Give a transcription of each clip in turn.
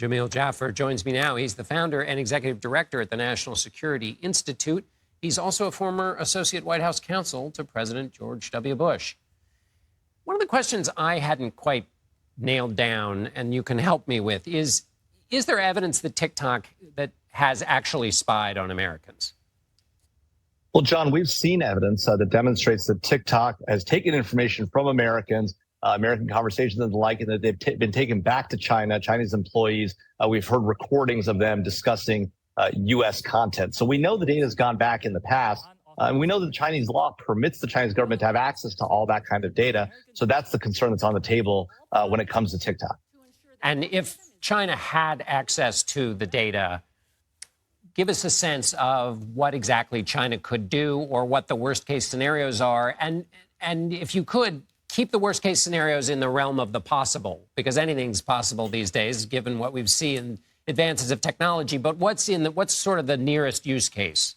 Jamil Jaffer joins me now. He's the founder and executive director at the National Security Institute. He's also a former associate White House counsel to President George W. Bush. One of the questions I hadn't quite nailed down, and you can help me with, is there evidence that TikTok that has actually spied on Americans? Well, John, we've seen evidence that demonstrates that TikTok has taken information from Americans, American conversations and the like, and that they've been taken back to China, Chinese employees. We've heard recordings of them discussing U.S. content. So we know the data has gone back in the past. And we know that the Chinese law permits the Chinese government to have access to all that kind of data. So that's the concern that's on the table when it comes to TikTok. And if China had access to the data, give us a sense of what exactly China could do or what the worst case scenarios are. And if you could, keep the worst case scenarios in the realm of the possible, because anything's possible these days, given what we've seen in advances of technology. But what's sort of the nearest use case?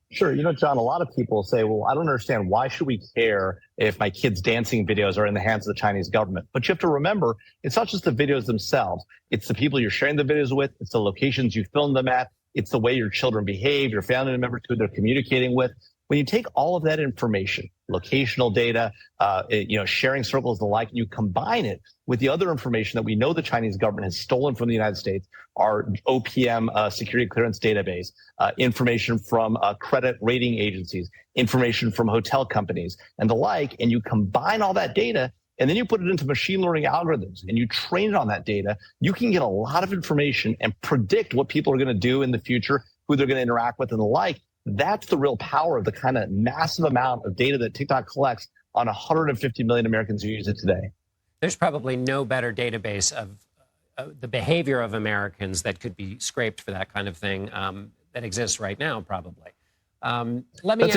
Sure. You know, John, a lot of people say, well, I don't understand. Why should we care if my kids' dancing videos are in the hands of the Chinese government? But you have to remember, it's not just the videos themselves. It's the people you're sharing the videos with. It's the locations you film them at. It's the way your children behave, your family members who they're communicating with. When you take all of that information, locational data, sharing circles, the like, and you combine it with the other information that we know the Chinese government has stolen from the United States, our OPM security clearance database, information from credit rating agencies, information from hotel companies, and the like, and you combine all that data, and then you put it into machine learning algorithms, and you train it on that data, you can get a lot of information and predict what people are going to do in the future, who they're going to interact with, and the like. That's the real power of the kind of massive amount of data that TikTok collects on 150 million Americans who use it today. There's probably no better database of the behavior of Americans that could be scraped for that kind of thing that exists right now, probably. Let me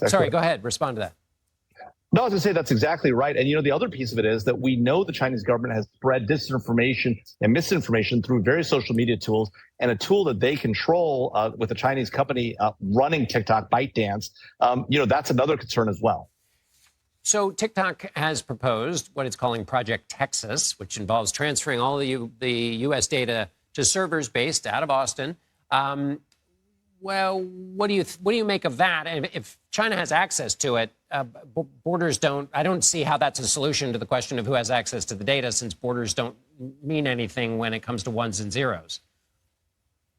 Sorry, go ahead. Respond to that. No, I was going to say that's exactly right. And, the other piece of it is that we know the Chinese government has spread disinformation and misinformation through various social media tools, and a tool that they control with a Chinese company running TikTok, ByteDance. That's another concern as well. So TikTok has proposed what it's calling Project Texas, which involves transferring all the U.S. data to servers based out of Austin. Well, what do you make of that? And if China has access to it, borders don't. I don't see how that's a solution to the question of who has access to the data, since borders don't mean anything when it comes to ones and zeros.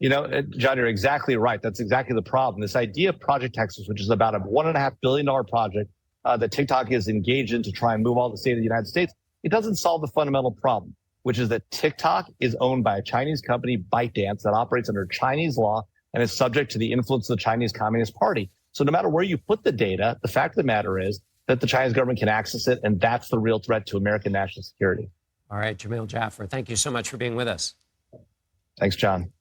John, you're exactly right. That's exactly the problem. This idea of Project Texas, which is about a $1.5 billion project that TikTok is engaged in to try and move all the state of the United States, it doesn't solve the fundamental problem, which is that TikTok is owned by a Chinese company, ByteDance, that operates under Chinese law and is subject to the influence of the Chinese Communist Party. So no matter where you put the data, the fact of the matter is that the Chinese government can access it, and that's the real threat to American national security. All right, Jamil Jaffer, thank you so much for being with us. Thanks, John.